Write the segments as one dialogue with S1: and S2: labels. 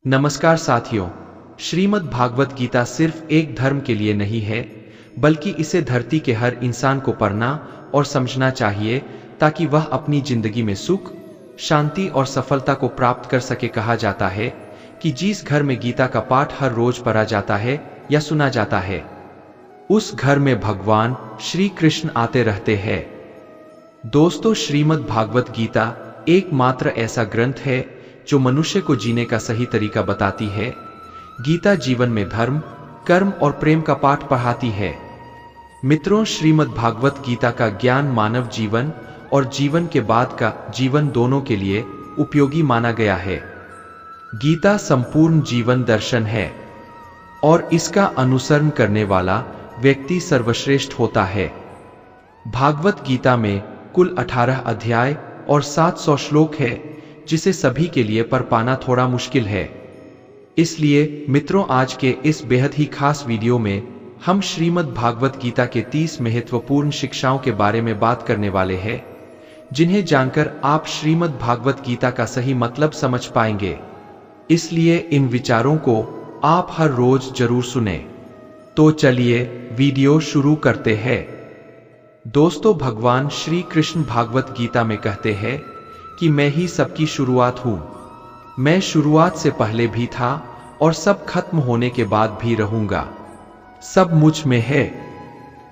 S1: नमस्कार साथियों, श्रीमद् भागवत गीता सिर्फ एक धर्म के लिए नहीं है, बल्कि इसे धरती के हर इंसान को पढ़ना और समझना चाहिए ताकि वह अपनी जिंदगी में सुख, शांति और सफलता को प्राप्त कर सके। कहा जाता है कि जिस घर में गीता का पाठ हर रोज पढ़ा जाता है या सुना जाता है, उस घर में भगवान श्री कृष्ण आते रहते हैं। दोस्तों, श्रीमद् भागवत गीता एकमात्र ऐसा ग्रंथ है जो मनुष्य को जीने का सही तरीका बताती है। गीता जीवन में धर्म, कर्म और प्रेम का पाठ पढ़ाती है। मित्रों, श्रीमद् भागवत गीता का ज्ञान मानव जीवन और जीवन के बाद का जीवन दोनों के लिए उपयोगी माना गया है। गीता संपूर्ण जीवन दर्शन है और इसका अनुसरण करने वाला व्यक्ति सर्वश्रेष्ठ होता है। भागवत गीता में कुल 18 अध्याय और 700 श्लोक है, जिसे सभी के लिए पढ़ पाना थोड़ा मुश्किल है। इसलिए मित्रों, आज के इस बेहद ही खास वीडियो में हम श्रीमद् भागवत गीता के 30 महत्वपूर्ण शिक्षाओं के बारे में बात करने वाले हैं, जिन्हें जानकर आप श्रीमद् भागवत गीता का सही मतलब समझ पाएंगे। इसलिए इन विचारों को आप हर रोज जरूर सुने। तो चलिए वीडियो शुरू करते हैं। दोस्तों, भगवान श्री कृष्ण भागवत गीता में कहते हैं कि मैं ही सबकी शुरुआत हूं। मैं शुरुआत से पहले भी था और सब खत्म होने के बाद भी रहूंगा। सब मुझ में है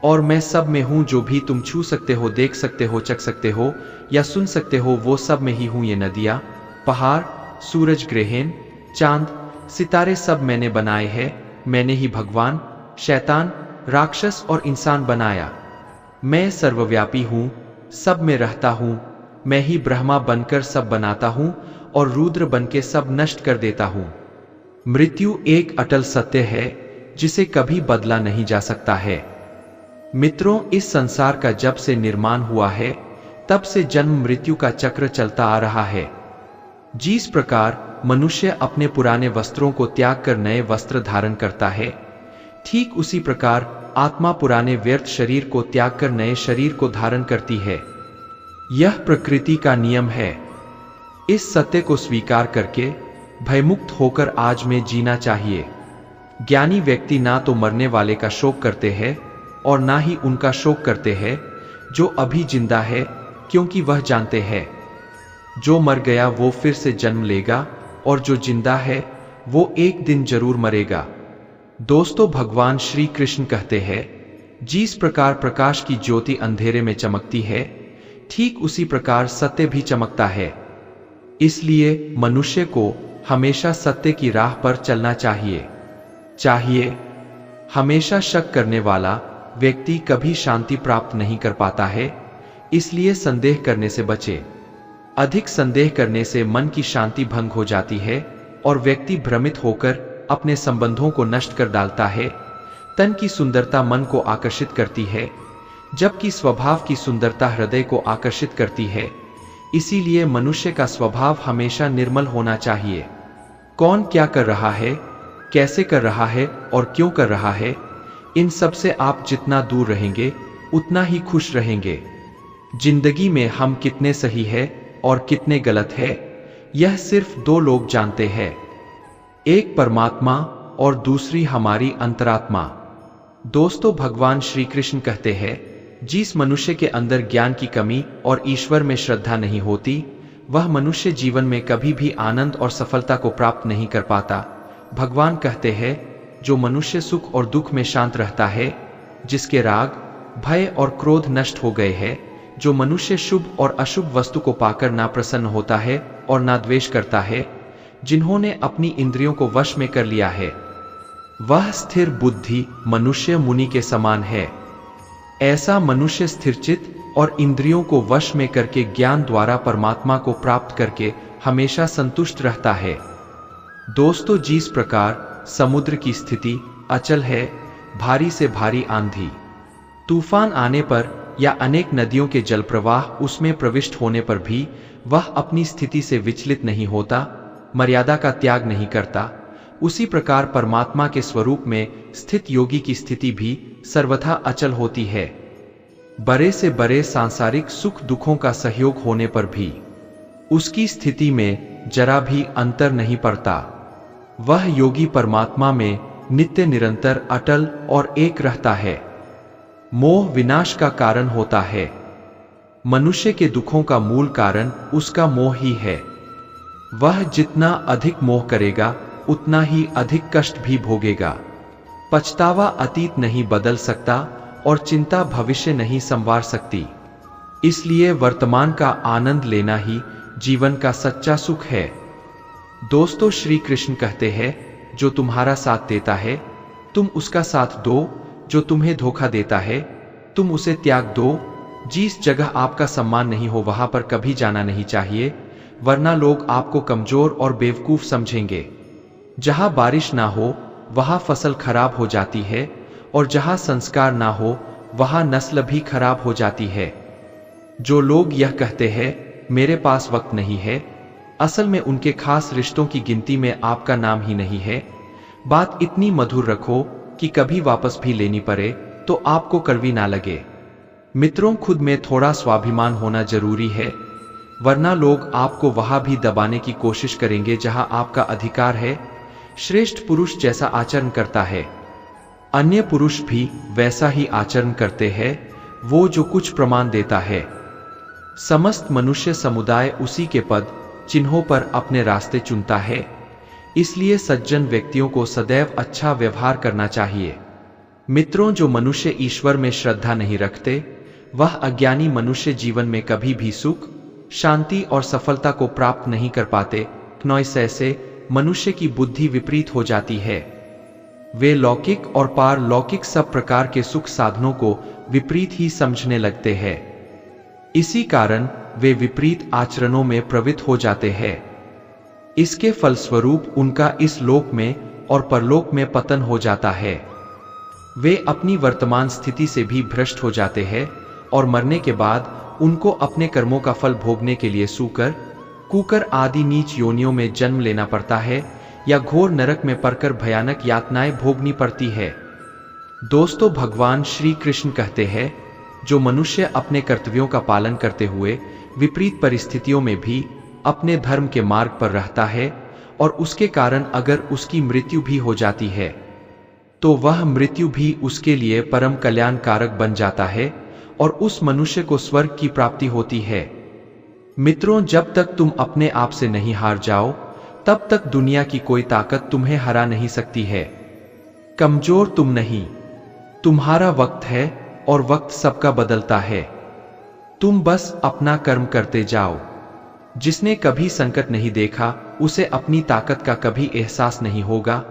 S1: और मैं सब में हूं। जो भी तुम छू सकते हो, देख सकते हो, चख सकते हो या सुन सकते हो, वो सब में ही हूं। ये नदियां, पहाड़, सूरज ग्रहण, चांद, सितारे सब मैंने बनाए हैं। मैंने ही भगवान, शैतान, राक्षस और इंसान बनाया। मैं सर्वव्यापी हूं, सब में रहता हूं। मैं ही ब्रह्मा बनकर सब बनाता हूं और रुद्र बनके सब नष्ट कर देता हूं। मृत्यु एक अटल सत्य है जिसे कभी बदला नहीं जा सकता है। मित्रों, इस संसार का जब से निर्माण हुआ है, तब से जन्म मृत्यु का चक्र चलता आ रहा है। जिस प्रकार मनुष्य अपने पुराने वस्त्रों को त्याग कर नए वस्त्र धारण करता है, ठीक उसी प्रकार आत्मा पुराने व्यर्थ शरीर को त्याग कर नए शरीर को धारण करती है। यह प्रकृति का नियम है। इस सत्य को स्वीकार करके भयमुक्त होकर आज में जीना चाहिए। ज्ञानी व्यक्ति ना तो मरने वाले का शोक करते हैं और ना ही उनका शोक करते हैं जो अभी जिंदा है, क्योंकि वह जानते हैं जो मर गया वो फिर से जन्म लेगा और जो जिंदा है वो एक दिन जरूर मरेगा। दोस्तों, भगवान श्री कृष्ण कहते हैं, जिस प्रकार प्रकाश की ज्योति अंधेरे में चमकती है, ठीक उसी प्रकार सत्य भी चमकता है। इसलिए मनुष्य को हमेशा सत्य की राह पर चलना चाहिए। हमेशा शक करने वाला व्यक्ति कभी शांति प्राप्त नहीं कर पाता है। इसलिए संदेह करने से बचे। अधिक संदेह करने से मन की शांति भंग हो जाती है और व्यक्ति भ्रमित होकर अपने संबंधों को नष्ट कर डालता है। तन की सुंदरता मन को आकर्षित करती है, जबकि स्वभाव की सुंदरता हृदय को आकर्षित करती है। इसीलिए मनुष्य का स्वभाव हमेशा निर्मल होना चाहिए। कौन क्या कर रहा है, कैसे कर रहा है और क्यों कर रहा है, इन सब से आप जितना दूर रहेंगे उतना ही खुश रहेंगे। जिंदगी में हम कितने सही है और कितने गलत है, यह सिर्फ दो लोग जानते हैं, एक परमात्मा और दूसरी हमारी अंतरात्मा। दोस्तों, भगवान श्री कृष्ण कहते हैं, जिस मनुष्य के अंदर ज्ञान की कमी और ईश्वर में श्रद्धा नहीं होती, वह मनुष्य जीवन में कभी भी आनंद और सफलता को प्राप्त नहीं कर पाता। भगवान कहते हैं, जो मनुष्य सुख और दुख में शांत रहता है, जिसके राग, भय और क्रोध नष्ट हो गए हैं, जो मनुष्य शुभ और अशुभ वस्तु को पाकर ना प्रसन्न होता है और ना द्वेष करता है, जिन्होंने अपनी इंद्रियों को वश में कर लिया है, वह स्थिर बुद्धि मनुष्य मुनि के समान है। ऐसा मनुष्य स्थिरचित और इंद्रियों को वश में करके ज्ञान द्वारा परमात्मा को प्राप्त करके हमेशा संतुष्ट रहता है। दोस्तों, जिस प्रकार समुद्र की स्थिति अचल है, भारी से भारी आंधी तूफान आने पर या अनेक नदियों के जल प्रवाह उसमें प्रविष्ट होने पर भी वह अपनी स्थिति से विचलित नहीं होता, मर्यादा का त्याग नहीं करता, उसी प्रकार परमात्मा के स्वरूप में स्थित योगी की स्थिति भी सर्वथा अचल होती है। बड़े से बड़े सांसारिक सुख दुखों का सहयोग होने पर भी उसकी स्थिति में जरा भी अंतर नहीं पड़ता। वह योगी परमात्मा में नित्य निरंतर अटल और एक रहता है। मोह विनाश का कारण होता है। मनुष्य के दुखों का मूल कारण उसका मोह ही है। वह जितना अधिक मोह करेगा उतना ही अधिक कष्ट भी भोगेगा। पछतावा अतीत नहीं बदल सकता और चिंता भविष्य नहीं संवार सकती। इसलिए वर्तमान का आनंद लेना ही जीवन का सच्चा सुख है। दोस्तों, श्री कृष्ण कहते हैं, जो तुम्हारा साथ देता है तुम उसका साथ दो, जो तुम्हें धोखा देता है तुम उसे त्याग दो। जिस जगह आपका सम्मान नहीं हो वहां पर कभी जाना नहीं चाहिए, वरना लोग आपको कमजोर और बेवकूफ समझेंगे। जहां बारिश ना हो वहां फसल खराब हो जाती है, और जहां संस्कार ना हो वहां नस्ल भी खराब हो जाती है। जो लोग यह कहते हैं मेरे पास वक्त नहीं है, असल में उनके खास रिश्तों की गिनती में आपका नाम ही नहीं है। बात इतनी मधुर रखो कि कभी वापस भी लेनी पड़े तो आपको कड़वी ना लगे। मित्रों, खुद में थोड़ा स्वाभिमान होना जरूरी है, वरना लोग आपको वहां भी दबाने की कोशिश करेंगे जहां आपका अधिकार है। श्रेष्ठ पुरुष जैसा आचरण करता है, अन्य पुरुष भी वैसा ही आचरण करते हैं। वो जो कुछ प्रमाण देता है, समस्त मनुष्य समुदाय उसी के पद चिन्हों पर अपने रास्ते चुनता है। इसलिए सज्जन व्यक्तियों को सदैव अच्छा व्यवहार करना चाहिए। मित्रों, जो मनुष्य ईश्वर में श्रद्धा नहीं रखते वह अज्ञानी मनुष्य जीवन में कभी भी सुख, शांति और सफलता को प्राप्त नहीं कर पाते। से मनुष्य की बुद्धि विपरीत हो जाती है। वे लौकिक और पारलौकिक सब प्रकार के सुख साधनों को विपरीत ही समझने लगते हैं। इसी कारण वे विपरीत आचरणों में प्रवृत्त हो जाते हैं। इसके फलस्वरूप उनका इस लोक में और परलोक में पतन हो जाता है। वे अपनी वर्तमान स्थिति से भी भ्रष्ट हो जाते हैं और मरने के बाद उनको अपने कर्मों का फल भोगने के लिए सूकर, कुकर आदि नीच योनियों में जन्म लेना पड़ता है या घोर नरक में पड़कर भयानक यातनाएं भोगनी पड़ती है। दोस्तों, भगवान श्री कृष्ण कहते हैं, जो मनुष्य अपने कर्तव्यों का पालन करते हुए विपरीत परिस्थितियों में भी अपने धर्म के मार्ग पर रहता है और उसके कारण अगर उसकी मृत्यु भी हो जाती है तो वह मृत्यु भी उसके लिए परम कल्याणकारक बन जाता है और उस मनुष्य को स्वर्ग की प्राप्ति होती है। मित्रों, जब तक तुम अपने आप से नहीं हार जाओ तब तक दुनिया की कोई ताकत तुम्हें हरा नहीं सकती है। कमजोर तुम नहीं, तुम्हारा वक्त है और वक्त सबका बदलता है। तुम बस अपना कर्म करते जाओ। जिसने कभी संकट नहीं देखा उसे अपनी ताकत का कभी एहसास नहीं होगा।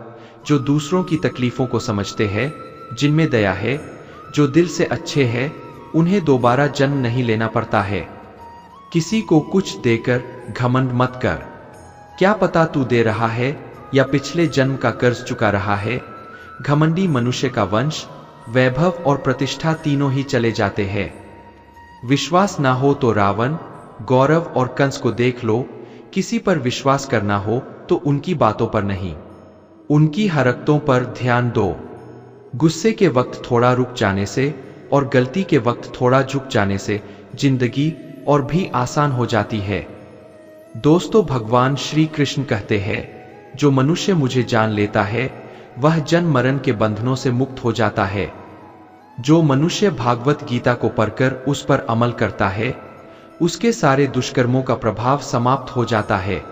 S1: जो दूसरों की तकलीफों को समझते हैं, जिनमें दया है, जो दिल से अच्छे हैं, उन्हें दोबारा जन्म नहीं लेना पड़ता है। किसी को कुछ देकर घमंड मत कर। क्या पता तू दे रहा है या पिछले जन्म का कर्ज चुका रहा है। घमंडी मनुष्य का वंश, वैभव और प्रतिष्ठा तीनों ही चले जाते हैं। विश्वास ना हो तो रावण, गौरव और कंस को देख लो। किसी पर विश्वास करना हो तो उनकी बातों पर नहीं, उनकी हरकतों पर ध्यान दो। गुस्से के वक्त थोड़ा रुक जाने से और गलती के वक्त थोड़ा झुक जाने से जिंदगी और भी आसान हो जाती है। दोस्तों, भगवान श्री कृष्ण कहते हैं, जो मनुष्य मुझे जान लेता है वह जन्म मरण के बंधनों से मुक्त हो जाता है। जो मनुष्य भागवत गीता को पढ़कर उस पर अमल करता है उसके सारे दुष्कर्मों का प्रभाव समाप्त हो जाता है।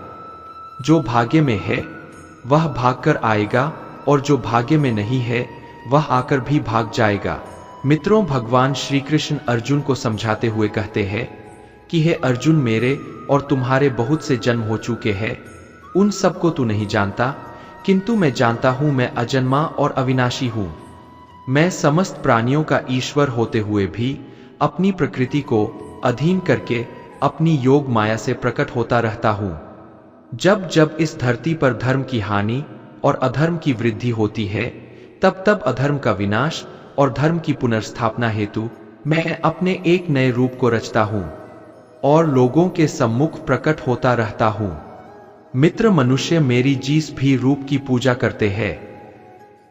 S1: जो भाग्य में है वह भागकर आएगा और जो भाग्य में नहीं है वह आकर भी भाग जाएगा। मित्रों, भगवान श्री कृष्ण अर्जुन को समझाते हुए कहते हैं कि हे अर्जुन, मेरे और तुम्हारे बहुत से जन्म हो चुके हैं। उन सबको तू नहीं जानता, किंतु मैं जानता हूं, मैं अजन्मा और अविनाशी हूं। मैं समस्त प्राणियों का ईश्वर होते हुए भी अपनी प्रकृति को अधीन करके अपनी योग माया से प्रकट होता रहता हूं। जब जब इस धरती पर धर्म की हानि और अधर्म की वृद्धि होती है तब तब अधर्म का विनाश और धर्म की पुनर्स्थापना हेतु मैं अपने एक नए रूप को रचता हूं और लोगों के सम्मुख प्रकट होता रहता हूं। मित्र, मनुष्य मेरी जिस भी रूप की पूजा करते हैं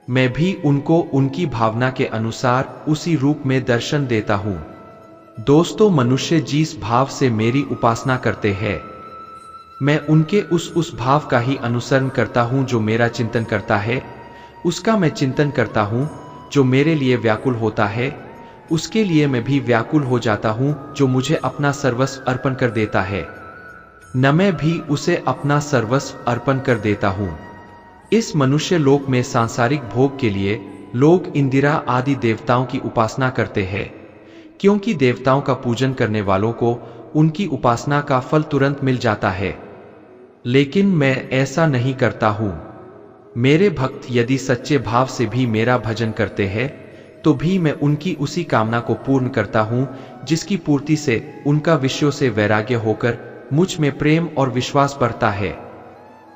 S1: मैं भी उनको उनकी भावना के अनुसार उसी रूप में दर्शन देता हूं। दोस्तों, मनुष्य जिस भाव से मेरी उपासना करते हैं मैं उनके उस भाव का ही अनुसरण करता हूं जो मेरा चिंतन करता है, उसका मैं चिंतन करता हूं जो मेरे लिए व्याकुल होता है, उसके लिए मैं भी व्याकुल हो जाता हूं जो मुझे अपना सर्वस्व अर्पण कर देता है, न मैं भी उसे अपना सर्वस्व अर्पण कर देता हूं। इस मनुष्य लोक में सांसारिक भोग के लिए लोग इंदिरा आदि देवताओं की उपासना करते हैं, क्योंकि देवताओं का पूजन करने वालों को उनकी उपासना का फल तुरंत मिल जाता है। लेकिन मैं ऐसा नहीं करता हूं। मेरे भक्त यदि सच्चे भाव से भी मेरा भजन करते हैं तो भी मैं उनकी उसी कामना को पूर्ण करता हूं जिसकी पूर्ति से उनका विषयों से वैराग्य होकर मुझ में प्रेम और विश्वास बढ़ता है।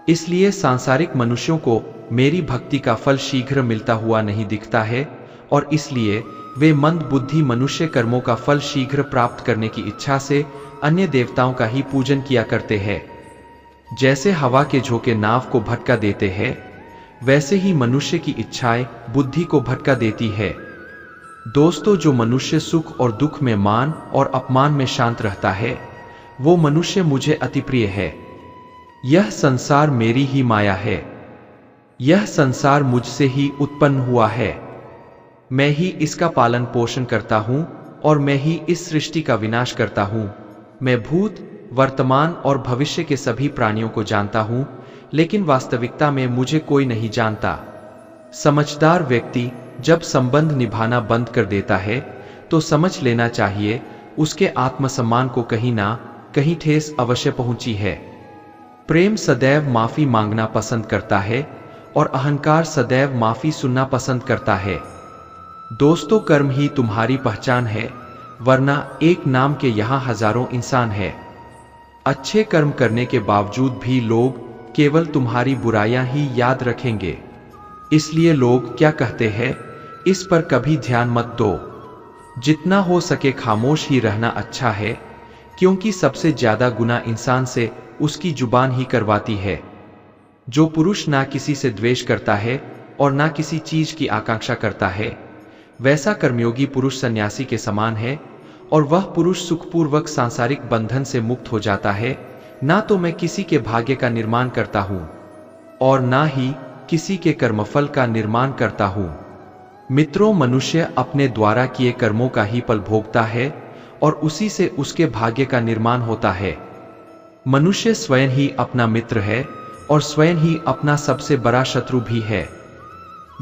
S1: इसलिए सांसारिक मनुष्यों को मेरी भक्ति का फल शीघ्र मिलता हुआ नहीं दिखता है, और इसलिए वे मंद बुद्धि मनुष्य कर्मों का फल शीघ्र प्राप्त करने की इच्छा से अन्य देवताओं का ही पूजन किया करते हैं। जैसे हवा के झोंके नाव को भटका देते हैं, वैसे ही मनुष्य की इच्छाएं बुद्धि को भटका देती है। दोस्तों, जो मनुष्य सुख और दुख में, मान और अपमान में शांत रहता है, वो मनुष्य मुझे अति प्रिय है। यह संसार मेरी ही माया है। यह संसार मुझसे ही उत्पन्न हुआ है। मैं ही इसका पालन पोषण करता हूं और मैं ही इस सृष्टि का विनाश करता हूं। मैं भूत, वर्तमान और भविष्य के सभी प्राणियों को जानता हूं, लेकिन वास्तविकता में मुझे कोई नहीं जानता। समझदार व्यक्ति जब संबंध निभाना बंद कर देता है तो समझ लेना चाहिए उसके आत्मसम्मान को कहीं ना कहीं ठेस अवश्य पहुंची है। प्रेम सदैव माफी मांगना पसंद करता है और अहंकार सदैव माफी सुनना पसंद करता है। दोस्तों, कर्म ही तुम्हारी पहचान है, वरना एक नाम के यहां हजारों इंसान है। अच्छे कर्म करने के बावजूद भी लोग केवल तुम्हारी बुराइयां ही याद रखेंगे। इसलिए लोग क्या कहते हैं, इस पर कभी ध्यान मत दो। जितना हो सके खामोश ही रहना अच्छा है, क्योंकि सबसे ज्यादा गुनाह इंसान से उसकी जुबान ही करवाती है। जो पुरुष ना किसी से द्वेष करता है और ना किसी चीज की आकांक्षा करता है, वैसा कर्मयोगी पुरुष सन्यासी के समान है, और वह पुरुष सुखपूर्वक सांसारिक बंधन से मुक्त हो जाता है। ना तो मैं किसी के भाग्य का निर्माण करता हूं और ना ही किसी के कर्मफल का निर्माण करता हूं। मित्रों, मनुष्य अपने द्वारा किए कर्मों का ही फल भोगता है और उसी से उसके भाग्य का निर्माण होता है। मनुष्य स्वयं ही अपना मित्र है और स्वयं ही अपना सबसे बड़ा शत्रु भी है।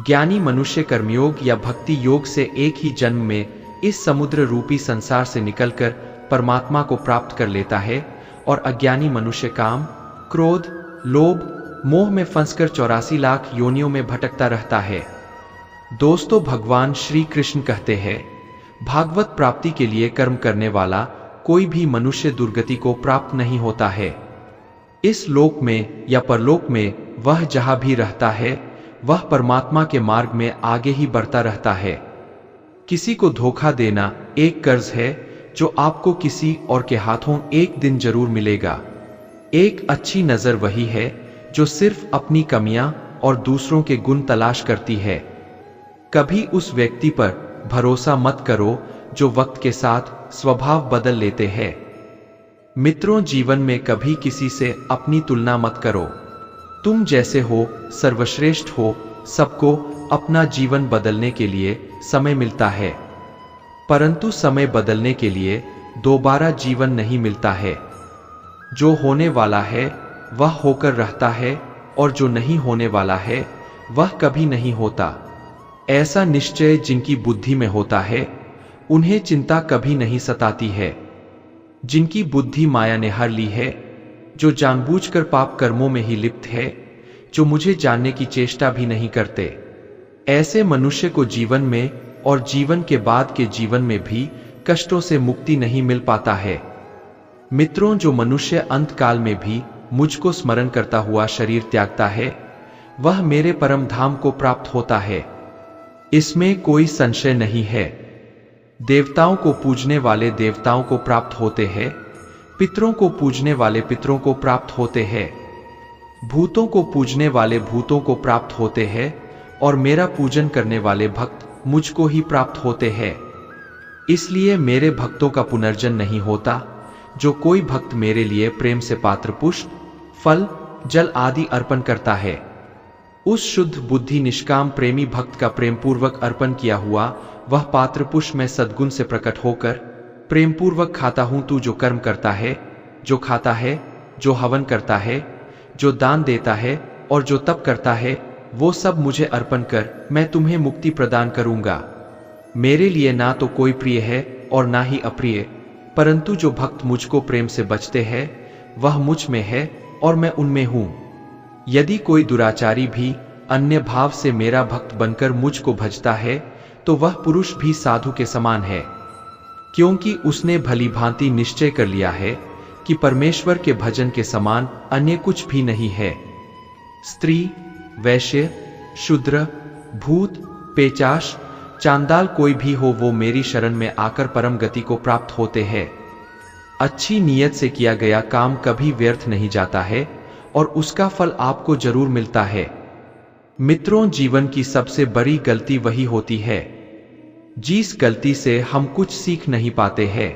S1: ज्ञानी मनुष्य कर्मयोग या भक्ति योग से एक ही जन्म में इस समुद्र रूपी संसार से निकलकर परमात्मा को प्राप्त कर लेता है, और अज्ञानी मनुष्य काम, क्रोध, लोभ, मोह में फंसकर 84 लाख योनियों में भटकता रहता है। दोस्तों, भगवान श्री कृष्ण कहते हैं, भागवत प्राप्ति के लिए कर्म करने वाला कोई भी मनुष्य दुर्गति को प्राप्त नहीं होता है। इस लोक में या परलोक में वह जहां भी रहता है, वह परमात्मा के मार्ग में आगे ही बढ़ता रहता है। किसी को धोखा देना एक कर्ज है जो आपको किसी और के हाथों एक दिन जरूर मिलेगा। एक अच्छी नजर वही है जो सिर्फ अपनी कमियां और दूसरों के गुण तलाश करती है। कभी उस व्यक्ति पर भरोसा मत करो जो वक्त के साथ स्वभाव बदल लेते हैं। मित्रों, जीवन में कभी किसी से अपनी तुलना मत करो। तुम जैसे हो सर्वश्रेष्ठ हो। सबको अपना जीवन बदलने के लिए समय मिलता है, परंतु समय बदलने के लिए दोबारा जीवन नहीं मिलता है। जो होने वाला है वह होकर रहता है, और जो नहीं होने वाला है वह कभी नहीं होता। ऐसा निश्चय जिनकी बुद्धि में होता है, उन्हें चिंता कभी नहीं सताती है। जिनकी बुद्धि माया ने हर ली है, जो जानबूझकर पाप कर्मों में ही लिप्त है, जो मुझे जानने की चेष्टा भी नहीं करते, ऐसे मनुष्य को जीवन में और जीवन के बाद के जीवन में भी कष्टों से मुक्ति नहीं मिल पाता है। मित्रों, जो मनुष्य अंत काल में भी मुझको स्मरण करता हुआ शरीर त्यागता है, वह मेरे परम धाम को प्राप्त होता है। इसमें कोई संशय नहीं है। देवताओं को पूजने वाले देवताओं को प्राप्त होते हैं, पितरों को पूजने वाले पितरों को प्राप्त होते हैं, भूतों को पूजने वाले भूतों को प्राप्त होते हैं, और मेरा पूजन करने वाले भक्त मुझको ही प्राप्त होते हैं। इसलिए मेरे भक्तों का पुनर्जन्म नहीं होता। जो कोई भक्त मेरे लिए प्रेम से पात्र पुष्प फल, जल आदि अर्पण करता है। उस शुद्ध बुद्धि निष्काम प्रेमी भक्त का प्रेमपूर्वक अर्पण किया हुआ वह पात्र पुष्प में सद्गुण से प्रकट होकर प्रेमपूर्वक खाता हूं। तू जो कर्म करता है, जो खाता है, जो हवन करता है, जो दान देता है और जो तप करता है, वो सब मुझे अर्पण कर, मैं तुम्हें मुक्ति प्रदान करूंगा। मेरे लिए ना तो कोई प्रिय है और ना ही अप्रिय, परंतु जो भक्त मुझको प्रेम से बचते हैं वह मुझ में है और मैं उनमें हूं। यदि कोई दुराचारी भी अन्य भाव से मेरा भक्त बनकर मुझको भजता है तो वह पुरुष भी साधु के समान है, क्योंकि उसने भली भांति निश्चय कर लिया है कि परमेश्वर के भजन के समान अन्य कुछ भी नहीं है। स्त्री, वैश्य, शूद्र, भूत, पेचाश, चांदाल कोई भी हो, वो मेरी शरण में आकर परम गति को प्राप्त होते हैं। अच्छी नीयत से किया गया काम कभी व्यर्थ नहीं जाता है और उसका फल आपको जरूर मिलता है। मित्रों, जीवन की सबसे बड़ी गलती वही होती है जिस गलती से हम कुछ सीख नहीं पाते हैं।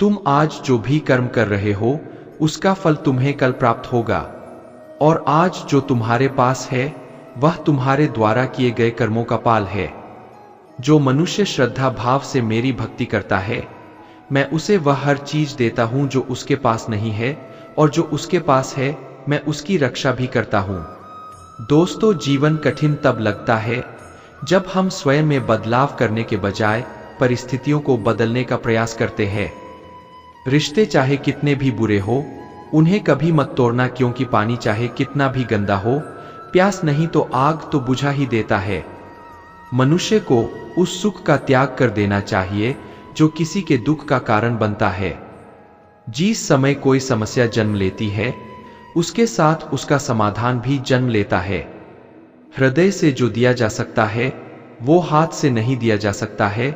S1: तुम आज जो भी कर्म कर रहे हो उसका फल तुम्हें कल प्राप्त होगा, और आज जो तुम्हारे पास है वह तुम्हारे द्वारा किए गए कर्मों का पाल है। जो मनुष्य श्रद्धा भाव से मेरी भक्ति करता है, मैं उसे वह हर चीज देता हूं जो उसके पास नहीं है, और जो उसके पास है मैं उसकी रक्षा भी करता हूं। दोस्तों, जीवन कठिन तब लगता है जब हम स्वयं में बदलाव करने के बजाय परिस्थितियों को बदलने का प्रयास करते हैं। रिश्ते चाहे कितने भी बुरे हो, उन्हें कभी मत तोड़ना, क्योंकि पानी चाहे कितना भी गंदा हो, प्यास नहीं तो आग तो बुझा ही देता है। मनुष्य को उस सुख का त्याग कर देना चाहिए जो किसी के दुख का कारण बनता है। जिस समय कोई समस्या जन्म लेती है उसके साथ उसका समाधान भी जन्म लेता है। हृदय से जो दिया जा सकता है वो हाथ से नहीं दिया जा सकता है,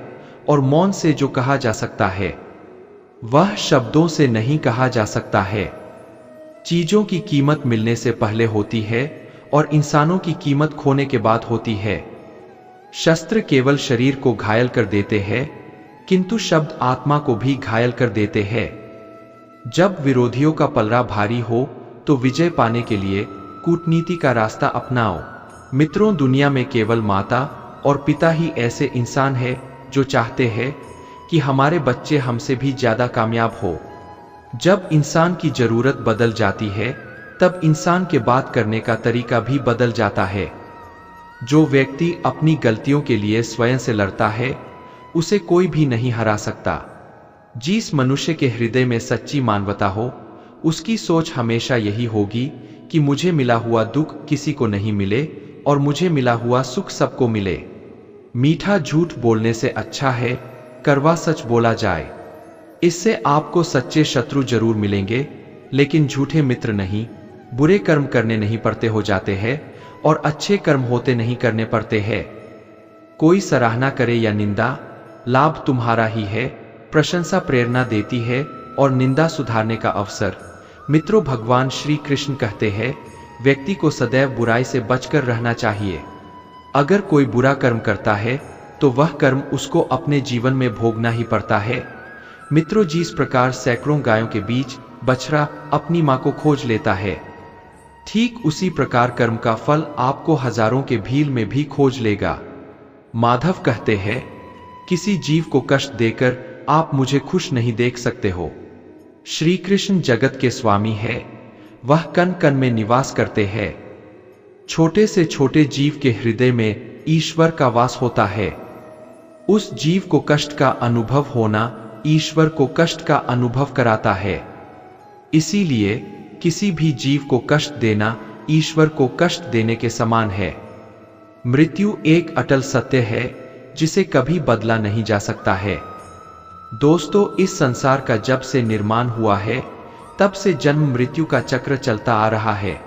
S1: और मौन से जो कहा जा सकता है वह शब्दों से नहीं कहा जा सकता है। चीजों की कीमत मिलने से पहले होती है और इंसानों की कीमत खोने के बाद होती है। शस्त्र केवल शरीर को घायल कर देते हैं, किंतु शब्द आत्मा को भी घायल कर देते हैं। जब विरोधियों का पलड़ा भारी हो तो विजय पाने के लिए कूटनीति का रास्ता अपनाओ। मित्रों, दुनिया में केवल माता और पिता ही ऐसे इंसान हैं जो चाहते हैं कि हमारे बच्चे हमसे भी ज्यादा कामयाब हो। जब इंसान की जरूरत बदल जाती है तब इंसान के बात करने का तरीका भी बदल जाता है। जो व्यक्ति अपनी गलतियों के लिए स्वयं से लड़ता है उसे कोई भी नहीं हरा सकता। जिस मनुष्य के हृदय में सच्ची मानवता हो उसकी सोच हमेशा यही होगी कि मुझे मिला हुआ दुख किसी को नहीं मिले और मुझे मिला हुआ सुख सबको मिले। मीठा झूठ बोलने से अच्छा है कड़वा सच बोला जाए। इससे आपको सच्चे शत्रु जरूर मिलेंगे, लेकिन झूठे मित्र नहीं। बुरे कर्म करने नहीं पड़ते हो जाते हैं और अच्छे कर्म होते नहीं करने पड़ते हैं। कोई सराहना करे या निंदा, लाभ तुम्हारा ही है। प्रशंसा प्रेरणा देती है और निंदा सुधारने का अवसर। मित्रों, भगवान श्री कृष्ण कहते हैं व्यक्ति को सदैव बुराई से बचकर रहना चाहिए। अगर कोई बुरा कर्म करता है तो वह कर्म उसको अपने जीवन में भोगना ही पड़ता है। मित्रों, जिस प्रकार सैकड़ों गायों के बीच बछड़ा अपनी मां को खोज लेता है, ठीक उसी प्रकार कर्म का फल आपको हजारों के भीड़ में भी खोज लेगा। माधव कहते हैं, किसी जीव को कष्ट देकर आप मुझे खुश नहीं देख सकते हो। श्री कृष्ण जगत के स्वामी है, वह कण कण में निवास करते हैं। छोटे से छोटे जीव के हृदय में ईश्वर का वास होता है। उस जीव को कष्ट का अनुभव होना ईश्वर को कष्ट का अनुभव कराता है। इसीलिए किसी भी जीव को कष्ट देना ईश्वर को कष्ट देने के समान है। मृत्यु एक अटल सत्य है जिसे कभी बदला नहीं जा सकता है। दोस्तों, इस संसार का जब से निर्माण हुआ है तब से जन्म मृत्यु का चक्र चलता आ रहा है।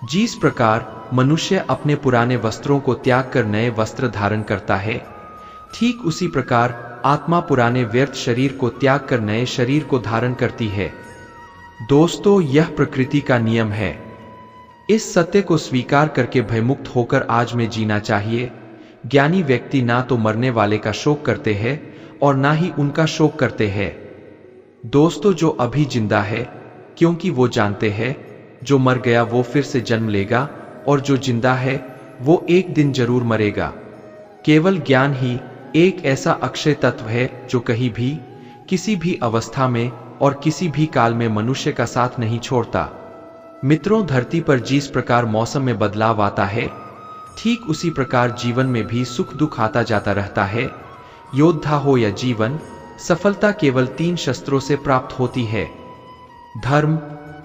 S1: जिस प्रकार मनुष्य अपने पुराने वस्त्रों को त्याग कर नए वस्त्र धारण करता है, ठीक उसी प्रकार आत्मा पुराने व्यर्थ शरीर को त्याग कर नए शरीर को धारण करती है। दोस्तों, यह प्रकृति का नियम है। इस सत्य को स्वीकार करके भयमुक्त होकर आज में जीना चाहिए। ज्ञानी व्यक्ति ना तो मरने वाले का शोक करते हैं और ना ही उनका शोक करते हैं। दोस्तों, जो अभी जिंदा है क्योंकि वो जानते हैं जो मर गया वो फिर से जन्म लेगा, और जो जिंदा है वो एक दिन जरूर मरेगा। केवल ज्ञान ही एक ऐसा अक्षय तत्व है जो कहीं भी, किसी भी अवस्था में और किसी भी काल में मनुष्य का साथ नहीं छोड़ता। मित्रों, धरती पर जिस प्रकार मौसम में बदलाव आता है, ठीक उसी प्रकार जीवन में भी सुख दुख आता जाता रहता है। योद्धा हो या जीवन, सफलता केवल 3 शस्त्रों से प्राप्त होती है: धर्म,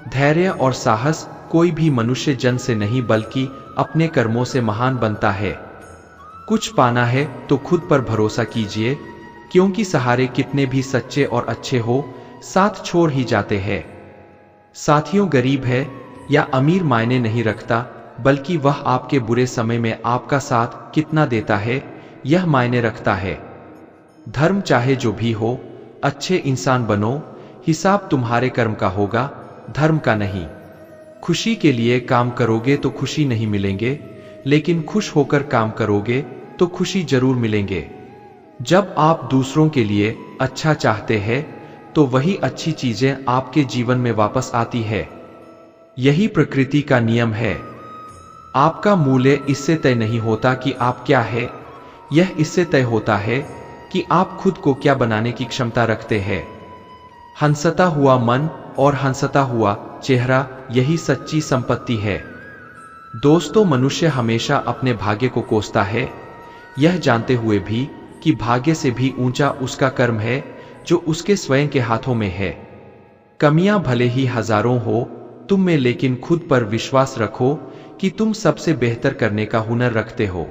S1: धैर्य और साहस। कोई भी मनुष्य जन्म से नहीं बल्कि अपने कर्मों से महान बनता है। कुछ पाना है तो खुद पर भरोसा कीजिए, क्योंकि सहारे कितने भी सच्चे और अच्छे हो, साथ छोड़ ही जाते हैं। साथियों, गरीब है या अमीर मायने नहीं रखता, बल्कि वह आपके बुरे समय में आपका साथ कितना देता है यह मायने रखता है। धर्म चाहे जो भी हो, अच्छे इंसान बनो, हिसाब तुम्हारे कर्म का होगा, धर्म का नहीं। खुशी के लिए काम करोगे तो खुशी नहीं मिलेंगे, लेकिन खुश होकर काम करोगे तो खुशी जरूर मिलेंगे। जब आप दूसरों के लिए अच्छा चाहते हैं तो वही अच्छी चीजें आपके जीवन में वापस आती है। यही प्रकृति का नियम है। आपका मूल्य इससे तय नहीं होता कि आप क्या है, यह इससे तय होता है कि आप खुद को क्या बनाने की क्षमता रखते हैं। हंसता हुआ मन और हंसता हुआ चेहरा, यही सच्ची संपत्ति है। दोस्तों, मनुष्य हमेशा अपने भाग्य को कोसता है, यह जानते हुए भी कि भाग्य से भी ऊंचा उसका कर्म है जो उसके स्वयं के हाथों में है। कमियां भले ही हजारों हो तुम में, लेकिन खुद पर विश्वास रखो कि तुम सबसे बेहतर करने का हुनर रखते हो।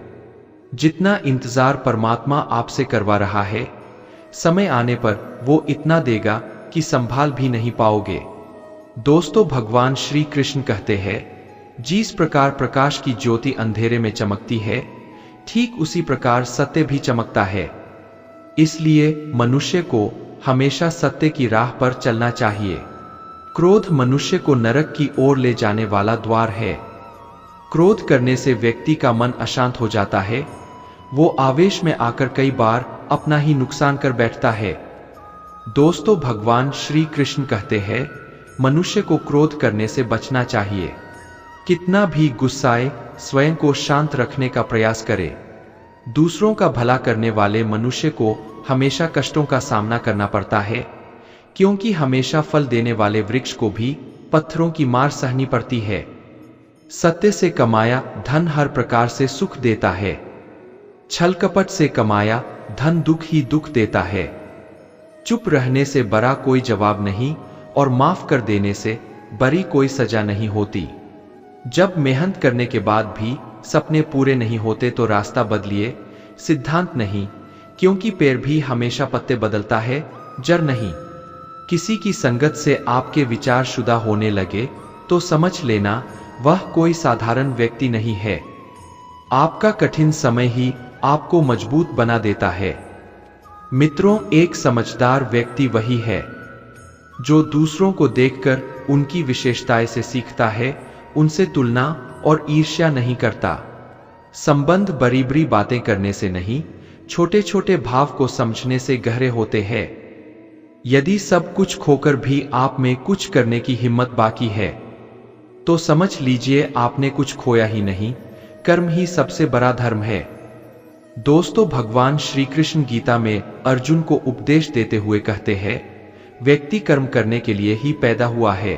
S1: जितना इंतजार परमात्मा आपसे करवा रहा है, समय आने पर वो इतना देगा कि संभाल भी नहीं पाओगे। दोस्तों, भगवान श्री कृष्ण कहते हैं, जिस प्रकार प्रकाश की ज्योति अंधेरे में चमकती है, ठीक उसी प्रकार सत्य भी चमकता है। इसलिए मनुष्य को हमेशा सत्य की राह पर चलना चाहिए। क्रोध मनुष्य को नरक की ओर ले जाने वाला द्वार है। क्रोध करने से व्यक्ति का मन अशांत हो जाता है, वो आवेश में आकर कई बार अपना ही नुकसान कर बैठता है। दोस्तों, भगवान श्री कृष्ण कहते हैं, मनुष्य को क्रोध करने से बचना चाहिए। कितना भी गुस्साए, स्वयं को शांत रखने का प्रयास करे। दूसरों का भला करने वाले मनुष्य को हमेशा कष्टों का सामना करना पड़ता है, क्योंकि हमेशा फल देने वाले वृक्ष को भी पत्थरों की मार सहनी पड़ती है। सत्य से कमाया धन हर प्रकार से सुख देता है, छल कपट से कमाया धन दुख ही दुख देता है। चुप रहने से बड़ा कोई जवाब नहीं, और माफ कर देने से बड़ी कोई सजा नहीं होती। जब मेहनत करने के बाद भी सपने पूरे नहीं होते तो रास्ता बदलिए, सिद्धांत नहीं, क्योंकि पेड़ भी हमेशा पत्ते बदलता है, जड़ नहीं। किसी की संगत से आपके विचार शुदा होने लगे तो समझ लेना वह कोई साधारण व्यक्ति नहीं है। आपका कठिन समय ही आपको मजबूत बना देता है। मित्रों, एक समझदार व्यक्ति वही है जो दूसरों को देखकर उनकी विशेषताएं से सीखता है, उनसे तुलना और ईर्ष्या नहीं करता। संबंध बड़ी बड़ी बातें करने से नहीं, छोटे छोटे भाव को समझने से गहरे होते हैं। यदि सब कुछ खोकर भी आप में कुछ करने की हिम्मत बाकी है, तो समझ लीजिए आपने कुछ खोया ही नहीं, कर्म ही सबसे बड़ा धर्म है। दोस्तों, भगवान श्री कृष्ण गीता में अर्जुन को उपदेश देते हुए कहते हैं, व्यक्ति कर्म करने के लिए ही पैदा हुआ है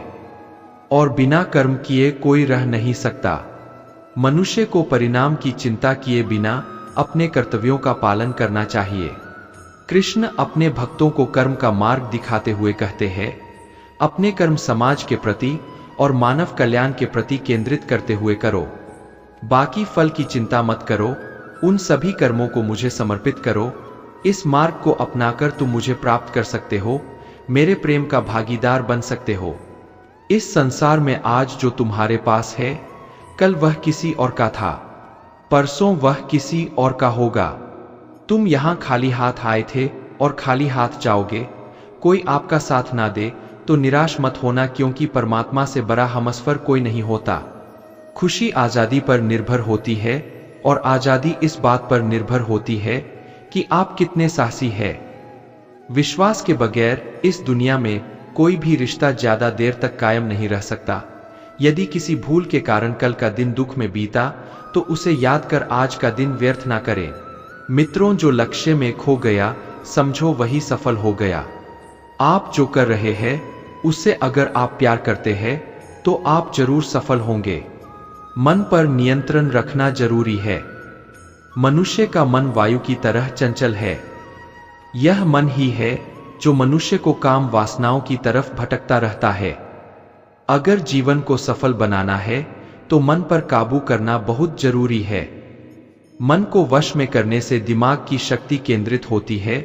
S1: और बिना कर्म किए कोई रह नहीं सकता। मनुष्य को परिणाम की चिंता किए बिना अपने कर्तव्यों का पालन करना चाहिए। कृष्ण अपने भक्तों को कर्म का मार्ग दिखाते हुए कहते हैं, अपने कर्म समाज के प्रति और मानव कल्याण के प्रति केंद्रित करते हुए करो। बाकी फल की चिंता मत करो, उन सभी कर्मों को मुझे समर्पित करो। इस मार्ग को अपनाकर तुम मुझे प्राप्त कर सकते हो, मेरे प्रेम का भागीदार बन सकते हो। इस संसार में आज जो तुम्हारे पास है, कल वह किसी और का था, परसों वह किसी और का होगा। तुम यहां खाली हाथ आए थे और खाली हाथ जाओगे। कोई आपका साथ ना दे तो निराश मत होना, क्योंकि परमात्मा से बड़ा हमसफर कोई नहीं होता। खुशी आजादी पर निर्भर होती है और आजादी इस बात पर निर्भर होती है कि आप कितने साहसी हैं। विश्वास के बगैर इस दुनिया में कोई भी रिश्ता ज्यादा देर तक कायम नहीं रह सकता, यदि किसी भूल के कारण कल का दिन दुख में बीता तो उसे याद कर आज का दिन व्यर्थ ना करें। मित्रों, जो लक्ष्य में खो गया समझो वही सफल हो गया। आप जो कर रहे हैं उससे अगर आप प्यार करते हैं तो आप जरूर सफल होंगे। मन पर नियंत्रण रखना जरूरी है। मनुष्य का मन वायु की तरह चंचल है। यह मन ही है जो मनुष्य को काम वासनाओं की तरफ भटकता रहता है। अगर जीवन को सफल बनाना है तो मन पर काबू करना बहुत जरूरी है। मन को वश में करने से दिमाग की शक्ति केंद्रित होती है,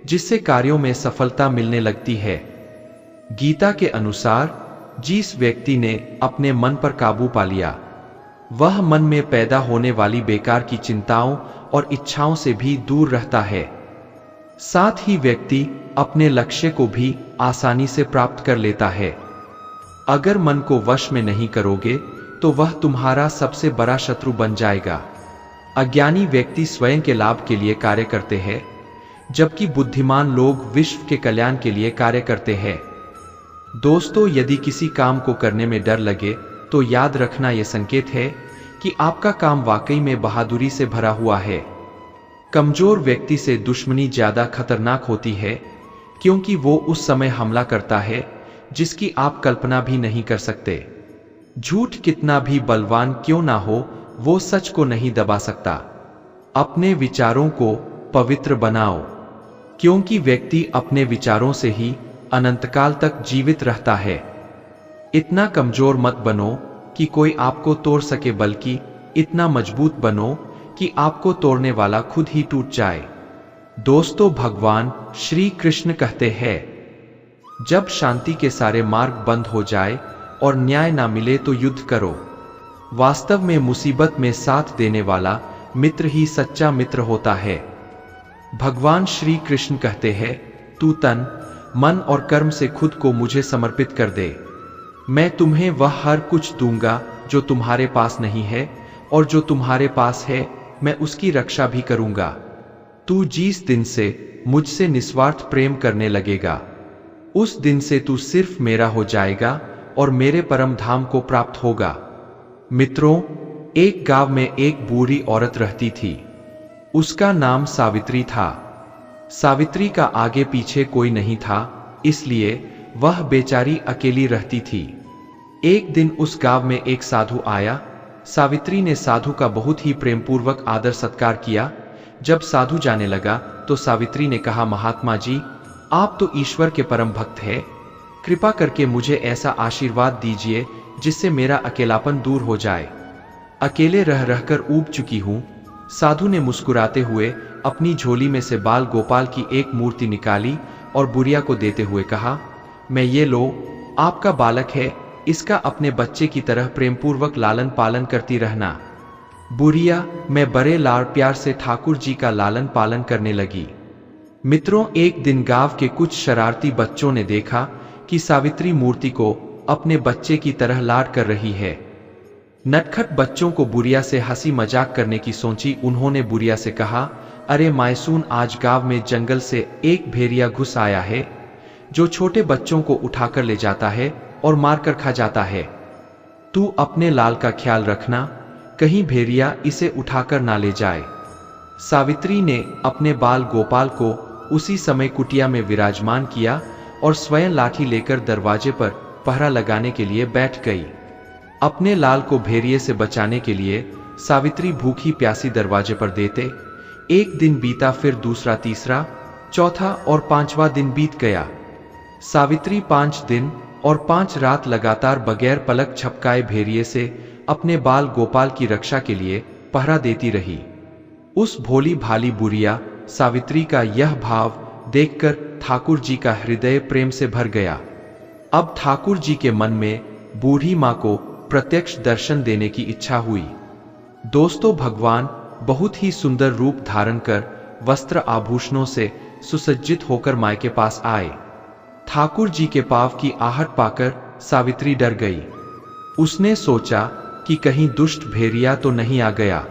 S1: जिससे कार्यों में सफलता मिलने लगती है। गीता के अनुसार जिस व्यक्ति ने अपने मन पर काबू पा लिया वह मन में पैदा होने वाली बेकार की चिंताओं और इच्छाओं से भी दूर रहता है। साथ ही व्यक्ति अपने लक्ष्य को भी आसानी से प्राप्त कर लेता है। अगर मन को वश में नहीं करोगे तो वह तुम्हारा सबसे बड़ा शत्रु बन जाएगा। अज्ञानी व्यक्ति स्वयं के लाभ के लिए कार्य करते हैं, जबकि बुद्धिमान लोग विश्व के कल्याण के लिए कार्य करते हैं। दोस्तों, यदि किसी काम को करने में डर लगे तो याद रखना यह संकेत है कि आपका काम वाकई में बहादुरी से भरा हुआ है। कमजोर व्यक्ति से दुश्मनी ज्यादा खतरनाक होती है, क्योंकि वो उस समय हमला करता है जिसकी आप कल्पना भी नहीं कर सकते। झूठ कितना भी बलवान क्यों ना हो, वो सच को नहीं दबा सकता। अपने विचारों को पवित्र बनाओ, क्योंकि व्यक्ति अपने विचारों से ही अनंतकाल तक जीवित रहता है। इतना कमजोर मत बनो कि कोई आपको तोड़ सके, बल्कि इतना मजबूत बनो कि आपको तोड़ने वाला खुद ही टूट जाए। दोस्तों, भगवान श्री कृष्ण कहते हैं, जब शांति के सारे मार्ग बंद हो जाए और न्याय ना मिले तो युद्ध करो। वास्तव में मुसीबत में साथ देने वाला मित्र ही सच्चा मित्र होता है। भगवान श्री कृष्ण कहते हैं, तू तन, मन और कर्म से खुद को मुझे समर्पित कर दे। मैं तुम्हें वह हर कुछ दूंगा जो तुम्हारे पास नहीं है, और जो तुम्हारे पास है मैं उसकी रक्षा भी करूंगा। तू जिस दिन से मुझसे निस्वार्थ प्रेम करने लगेगा उस दिन से तू सिर्फ मेरा हो जाएगा और मेरे परम धाम को प्राप्त होगा। मित्रों, एक गांव में एक बूढ़ी औरत रहती थी। उसका नाम सावित्री था। सावित्री का आगे पीछे कोई नहीं था, इसलिए वह बेचारी अकेली रहती थी। एक दिन उस गांव में एक साधु आया। सावित्री ने साधु का बहुत ही प्रेमपूर्वक आदर सत्कार किया। जब साधु जाने लगा तो सावित्री ने कहा, महात्मा जी, आप तो ईश्वर के परम भक्त हैं, कृपा करके मुझे ऐसा आशीर्वाद दीजिए जिससे मेरा अकेलापन दूर हो जाए। अकेले रह रहकर ऊब चुकी हूं। साधु ने मुस्कुराते हुए अपनी झोली में से बाल गोपाल की एक मूर्ति निकाली और बुढ़िया को देते हुए कहा, मैं ये लो, आपका बालक है, इसका अपने बच्चे की तरह प्रेमपूर्वक लालन पालन करती रहना। बुढ़िया मैं बड़े लाड़ प्यार से ठाकुर जी का लालन पालन करने लगी। मित्रों, एक दिन गांव के कुछ शरारती बच्चों ने देखा कि सावित्री मूर्ति को अपने बच्चे की तरह लाड कर रही है। नटखट बच्चों को बुढ़िया से हंसी मजाक करने की सोची। उन्होंने बुढ़िया से कहा, अरे मायसून, आज गांव में जंगल से एक भेड़िया घुस आया है जो छोटे बच्चों को उठाकर ले जाता है और मारकर खा जाता है। तू अपने लाल का ख्याल रखना, कहीं भेड़िया इसे उठाकर ना ले जाए। सावित्री ने अपने बाल गोपाल को उसी समय कुटिया में विराजमान किया और स्वयं लाठी लेकर दरवाजे पर पहरा लगाने के लिए बैठ गई। अपने लाल को भेड़िए से बचाने के लिए सावित्री भूखी प्यासी दरवाजे पर देते। एक दिन बीता, फिर दूसरा, तीसरा, चौथा और पांचवा दिन बीत गया। सावित्री 5 दिन और 5 रात लगातार बगैर पलक झपकाए भेड़िए से अपने बाल गोपाल की रक्षा के लिए पहरा देती रही। उस भोली भाली बुढ़िया सावित्री का यह भाव देखकर ठाकुर जी का हृदय प्रेम से भर गया। अब ठाकुर जी के मन में बूढ़ी मां को प्रत्यक्ष दर्शन देने की इच्छा हुई। दोस्तों, भगवान बहुत ही सुंदर रूप धारण कर वस्त्र आभूषणों से सुसज्जित होकर मां के पास आए। ठाकुर जी के पांव की आहट पाकर सावित्री डर गई। उसने सोचा कि कहीं दुष्ट भेड़िया तो नहीं आ गया।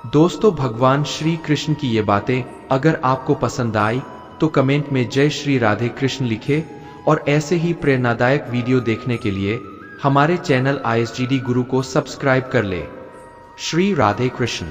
S1: दोस्तों, भगवान श्री कृष्ण की ये बातें अगर आपको पसंद आई तो कमेंट में जय श्री राधे कृष्ण लिखें और ऐसे ही प्रेरणादायक वीडियो देखने के लिए हमारे चैनल ISGD गुरु को सब्सक्राइब कर ले। श्री राधे कृष्ण।